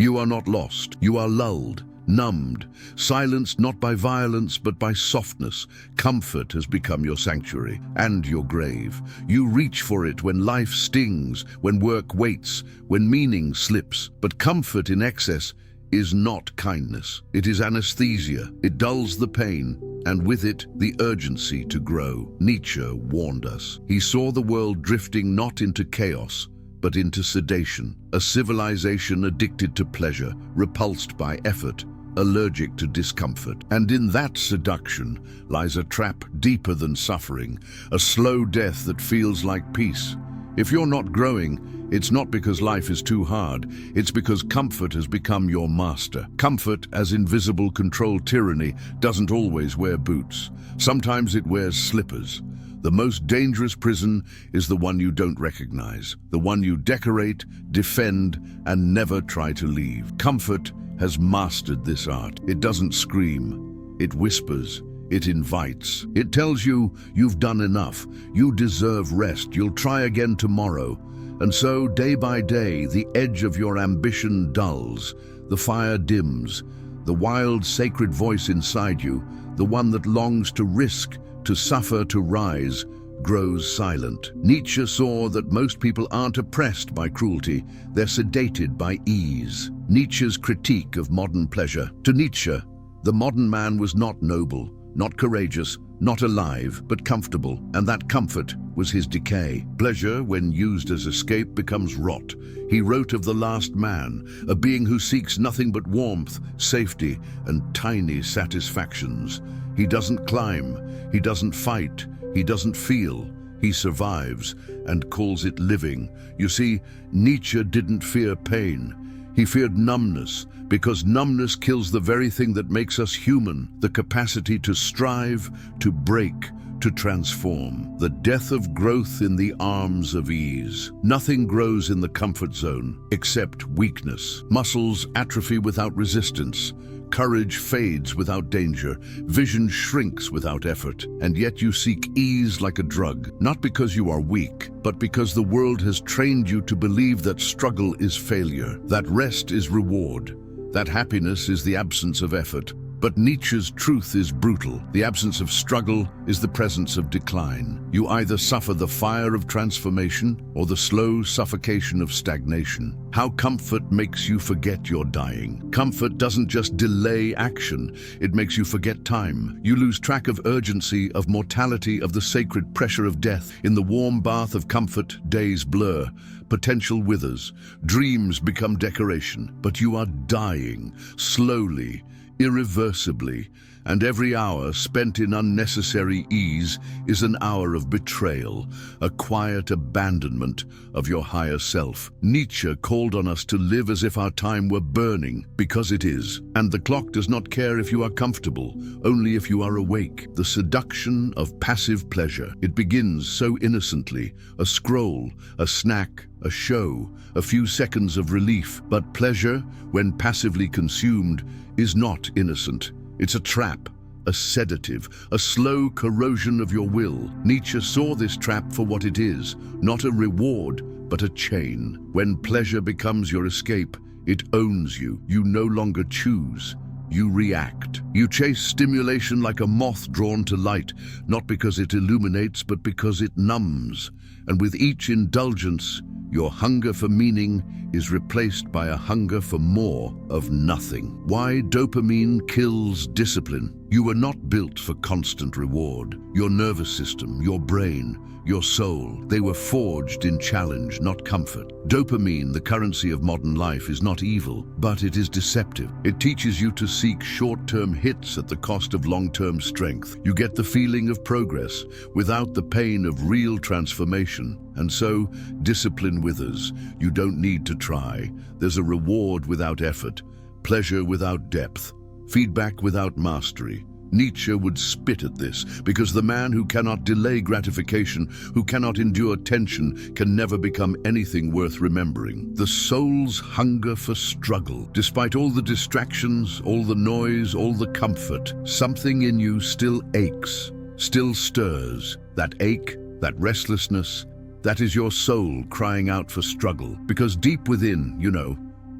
You are not lost. You are lulled, numbed, silenced not by violence but by softness. Comfort has become your sanctuary and your grave. You reach for it when life stings, when work waits, when meaning slips. But comfort in excess is not kindness. It is anesthesia. It dulls the pain, and with it, the urgency to grow. Nietzsche warned us. He saw the world drifting not into chaos, but into sedation, a civilization addicted to pleasure, repulsed by effort, allergic to discomfort. And in that seduction lies a trap deeper than suffering, a slow death that feels like peace. If you're not growing, it's not because life is too hard, it's because comfort has become your master. Comfort, as invisible controlled tyranny, doesn't always wear boots. Sometimes it wears slippers. The most dangerous prison is the one you don't recognize, the one you decorate, defend, and never try to leave. Comfort has mastered this art. It doesn't scream, it whispers, it invites. It tells you you've done enough, you deserve rest, you'll try again tomorrow. And so, day by day, the edge of your ambition dulls, the fire dims, the wild, sacred voice inside you, the one that longs to risk, to suffer, to rise, grows silent. Nietzsche saw that most people aren't oppressed by cruelty, they're sedated by ease. Nietzsche's critique of modern pleasure. To Nietzsche, the modern man was not noble, not courageous, not alive, but comfortable, and that comfort was his decay. Pleasure, when used as escape, becomes rot. He wrote of the last man, a being who seeks nothing but warmth, safety, and tiny satisfactions. He doesn't climb, he doesn't fight, he doesn't feel. He survives and calls it living. You see, Nietzsche didn't fear pain. He feared numbness, because numbness kills the very thing that makes us human, the capacity to strive, to break, to transform. The death of growth in the arms of ease. Nothing grows in the comfort zone except weakness. Muscles atrophy without resistance. Courage fades without danger, vision shrinks without effort, and yet you seek ease like a drug, not because you are weak, but because the world has trained you to believe that struggle is failure, that rest is reward, that happiness is the absence of effort. But Nietzsche's truth is brutal. The absence of struggle is the presence of decline. You either suffer the fire of transformation or the slow suffocation of stagnation. How comfort makes you forget you're dying. Comfort doesn't just delay action, it makes you forget time. You lose track of urgency, of mortality, of the sacred pressure of death. In the warm bath of comfort, days blur, potential withers, dreams become decoration. But you are dying, slowly, irreversibly, and every hour spent in unnecessary ease is an hour of betrayal, a quiet abandonment of your higher self. Nietzsche called on us to live as if our time were burning, because it is, and the clock does not care if you are comfortable, only if you are awake. The seduction of passive pleasure. It begins so innocently, a scroll, a snack, a show, a few seconds of relief. But pleasure, when passively consumed, is not innocent. It's a trap, a sedative, a slow corrosion of your will. Nietzsche saw this trap for what it is, not a reward, but a chain. When pleasure becomes your escape, it owns you. You no longer choose. You react. You chase stimulation like a moth drawn to light, not because it illuminates, but because it numbs. And with each indulgence, your hunger for meaning is replaced by a hunger for more of nothing. Why dopamine kills discipline? You were not built for constant reward. Your nervous system, your brain, your soul, they were forged in challenge, not comfort. Dopamine, the currency of modern life, is not evil, but it is deceptive. It teaches you to seek short-term hits at the cost of long-term strength. You get the feeling of progress without the pain of real transformation. And so, discipline withers. You don't need to try. There's a reward without effort, pleasure without depth, feedback without mastery. Nietzsche would spit at this, because the man who cannot delay gratification, who cannot endure tension, can never become anything worth remembering. The soul's hunger for struggle. Despite all the distractions, all the noise, all the comfort, something in you still aches, still stirs. That ache, that restlessness, that is your soul crying out for struggle. Because deep within,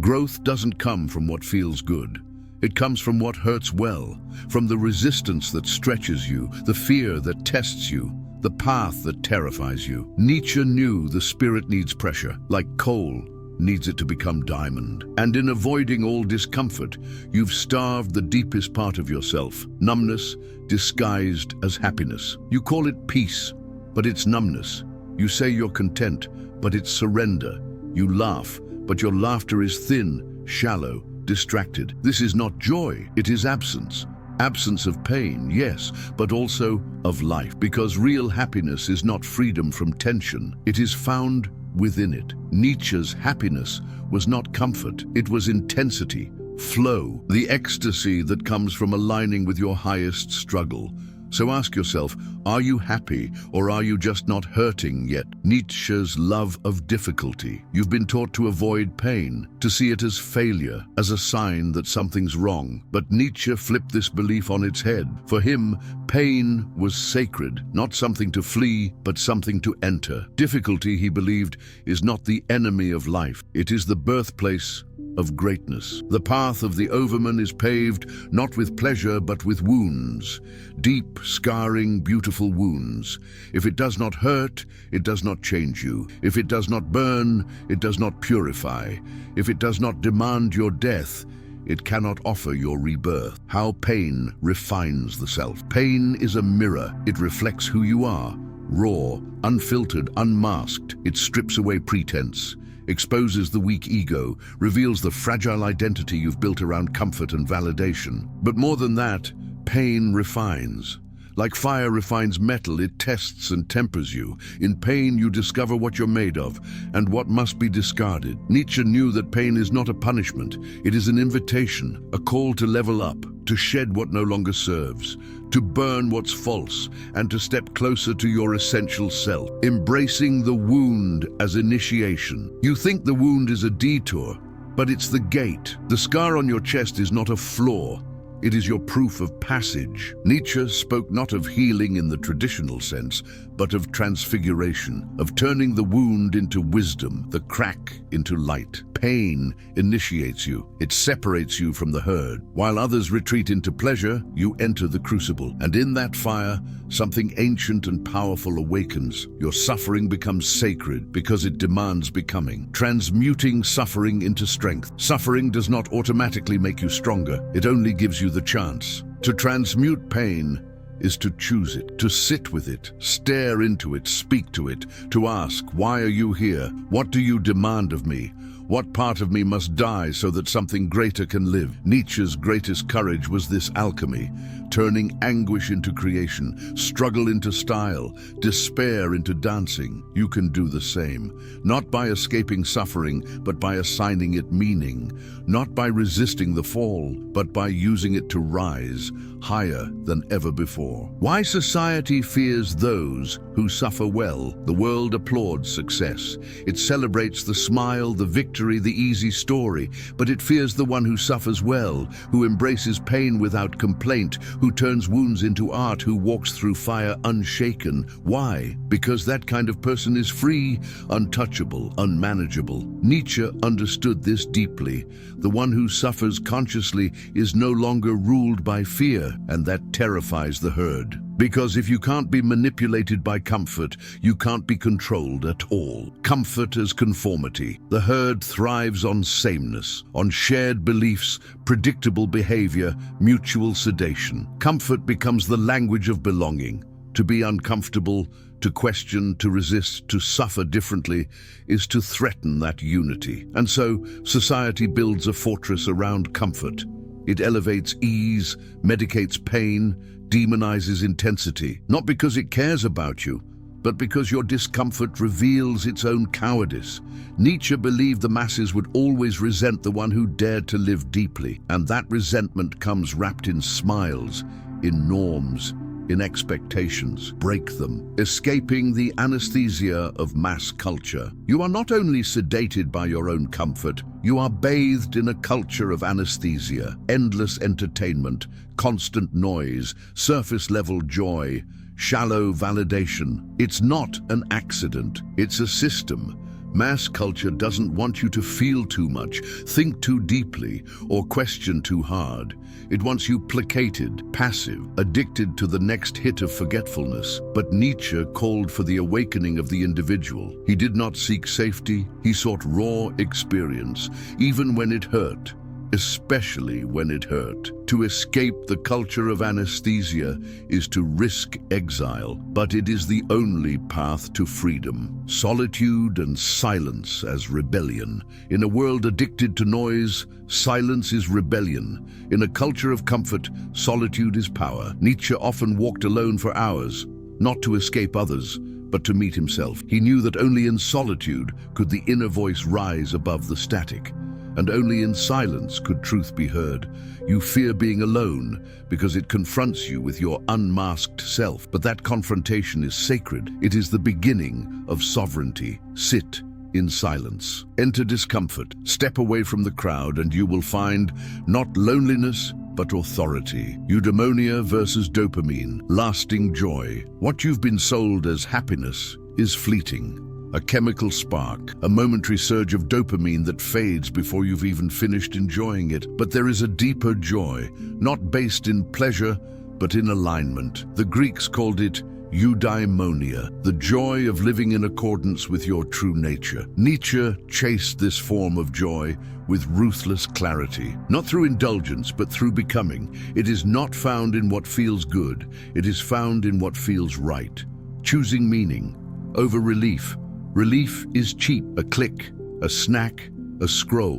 Growth doesn't come from what feels good. It comes from what hurts well, from the resistance that stretches you, the fear that tests you, the path that terrifies you. Nietzsche knew the spirit needs pressure, like coal needs it to become diamond. And in avoiding all discomfort, you've starved the deepest part of yourself, numbness disguised as happiness. You call it peace, but it's numbness. You say you're content, but it's surrender. You laugh, but your laughter is thin, shallow, distracted. This is not joy, it is absence. Absence of pain, yes, but also of life. Because real happiness is not freedom from tension. It is found within it. Nietzsche's happiness was not comfort, it was intensity, flow, the ecstasy that comes from aligning with your highest struggle. So ask yourself, are you happy or are you just not hurting yet? Nietzsche's love of difficulty. You've been taught to avoid pain, to see it as failure, as a sign that something's wrong. But Nietzsche flipped this belief on its head. For him, pain was sacred, not something to flee, but something to enter. Difficulty, he believed, is not the enemy of life. It is the birthplace of greatness. The path of the overman is paved not with pleasure but with wounds, deep, scarring, beautiful wounds. If it does not hurt, it does not change you. If it does not burn, it does not purify. If it does not demand your death, it cannot offer your rebirth. How pain refines the self. Pain is a mirror. It reflects who you are, raw, unfiltered, unmasked. It strips away pretense, exposes the weak ego, reveals the fragile identity you've built around comfort and validation. But more than that, pain refines. Like fire refines metal, it tests and tempers you. In pain, you discover what you're made of and what must be discarded. Nietzsche knew that pain is not a punishment. It is an invitation, a call to level up, to shed what no longer serves, to burn what's false, and to step closer to your essential self. Embracing the wound as initiation. You think the wound is a detour, but it's the gate. The scar on your chest is not a flaw. It is your proof of passage. Nietzsche spoke not of healing in the traditional sense, but of transfiguration, of turning the wound into wisdom, the crack into light. Pain initiates you. It separates you from the herd. While others retreat into pleasure, you enter the crucible. And in that fire, something ancient and powerful awakens. Your suffering becomes sacred because it demands becoming, transmuting suffering into strength. Suffering does not automatically make you stronger. It only gives you the chance. To transmute pain is to choose it, to sit with it, stare into it, speak to it, to ask, why are you here? What do you demand of me? What part of me must die so that something greater can live? Nietzsche's greatest courage was this alchemy, turning anguish into creation, struggle into style, despair into dancing. You can do the same, not by escaping suffering, but by assigning it meaning, not by resisting the fall, but by using it to rise higher than ever before. Why society fears those who suffer well. The world applauds success. It celebrates the smile, the victory, the easy story, but it fears the one who suffers well, who embraces pain without complaint, who turns wounds into art, who walks through fire unshaken. Why? Because that kind of person is free, untouchable, unmanageable. Nietzsche understood this deeply. The one who suffers consciously is no longer ruled by fear, and that terrifies the herd. Because if you can't be manipulated by comfort, you can't be controlled at all. Comfort as conformity. The herd thrives on sameness, on shared beliefs, predictable behavior, mutual sedation. Comfort becomes the language of belonging. To be uncomfortable, to question, to resist, to suffer differently is to threaten that unity. And so, society builds a fortress around comfort. It elevates ease, medicates pain, demonizes intensity, not because it cares about you, but because your discomfort reveals its own cowardice. Nietzsche believed the masses would always resent the one who dared to live deeply, and that resentment comes wrapped in smiles, in norms, in expectations. Break them, escaping the anesthesia of mass culture. You are not only sedated by your own comfort, you are bathed in a culture of anesthesia, endless entertainment, constant noise, surface-level joy, shallow validation. It's not an accident, it's a system Mass culture doesn't want you to feel too much, think too deeply, or question too hard. It wants you placated, passive, addicted to the next hit of forgetfulness. But Nietzsche called for the awakening of the individual. He did not seek safety, he sought raw experience, even when it hurt. Especially when it hurt. To escape the culture of anesthesia is to risk exile, but it is the only path to freedom. Solitude and silence as rebellion. In a world addicted to noise, silence is rebellion. In a culture of comfort, solitude is power. Nietzsche often walked alone for hours, not to escape others, but to meet himself. He knew that only in solitude could the inner voice rise above the static. And only in silence could truth be heard. You fear being alone because it confronts you with your unmasked self. But that confrontation is sacred. It is the beginning of sovereignty. Sit in silence. Enter discomfort. Step away from the crowd and you will find not loneliness, but authority. Eudaimonia versus dopamine. Lasting joy. What you've been sold as happiness is fleeting. A chemical spark, a momentary surge of dopamine that fades before you've even finished enjoying it. But there is a deeper joy, not based in pleasure, but in alignment. The Greeks called it eudaimonia, the joy of living in accordance with your true nature. Nietzsche chased this form of joy with ruthless clarity, not through indulgence, but through becoming. It is not found in what feels good, it is found in what feels right. Choosing meaning over relief. Relief is cheap, a click, a snack, a scroll.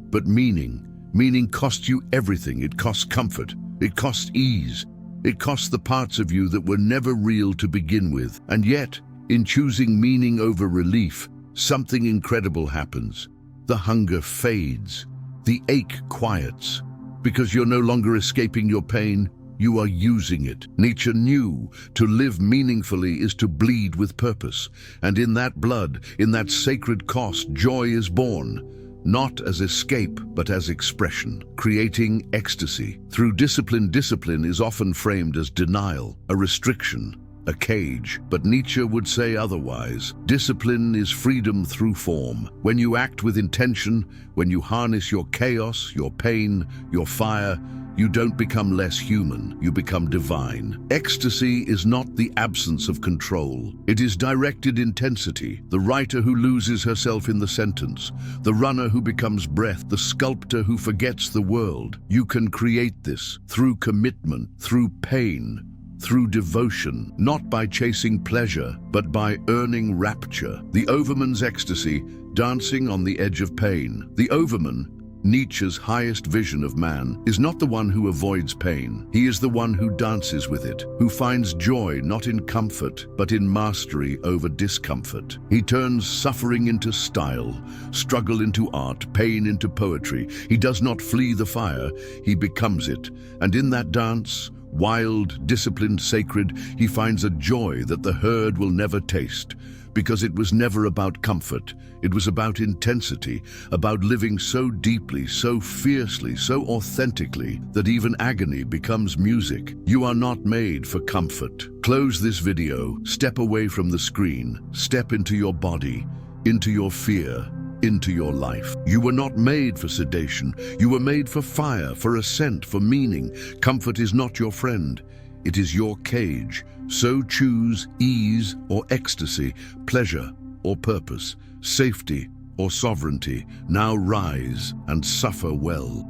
But meaning costs you everything. It costs comfort, it costs ease, it costs the parts of you that were never real to begin with. And yet, in choosing meaning over relief, something incredible happens. The hunger fades, the ache quiets, because you're no longer escaping your pain, you are using it. Nietzsche knew to live meaningfully is to bleed with purpose. And in that blood, in that sacred cost, joy is born, not as escape, but as expression, creating ecstasy. Through discipline is often framed as denial, a restriction, a cage. But Nietzsche would say otherwise. Discipline is freedom through form. When you act with intention, when you harness your chaos, your pain, your fire, you don't become less human, you become divine. Ecstasy is not the absence of control. It is directed intensity. The writer who loses herself in the sentence, the runner who becomes breath, the sculptor who forgets the world. You can create this through commitment, through pain, through devotion, not by chasing pleasure, but by earning rapture. The overman's ecstasy, dancing on the edge of pain. The overman, Nietzsche's highest vision of man, is not the one who avoids pain. He is the one who dances with it, who finds joy not in comfort, but in mastery over discomfort. He turns suffering into style, struggle into art, pain into poetry. He does not flee the fire, he becomes it. And in that dance, wild, disciplined, sacred, he finds a joy that the herd will never taste. Because it was never about comfort. It was about intensity, about living so deeply, so fiercely, so authentically, that even agony becomes music. You are not made for comfort. Close this video, step away from the screen, step into your body, into your fear, into your life. You were not made for sedation. You were made for fire, for ascent, for meaning. Comfort is not your friend. It is your cage. So choose ease or ecstasy, pleasure or purpose, safety or sovereignty. Now rise and suffer well.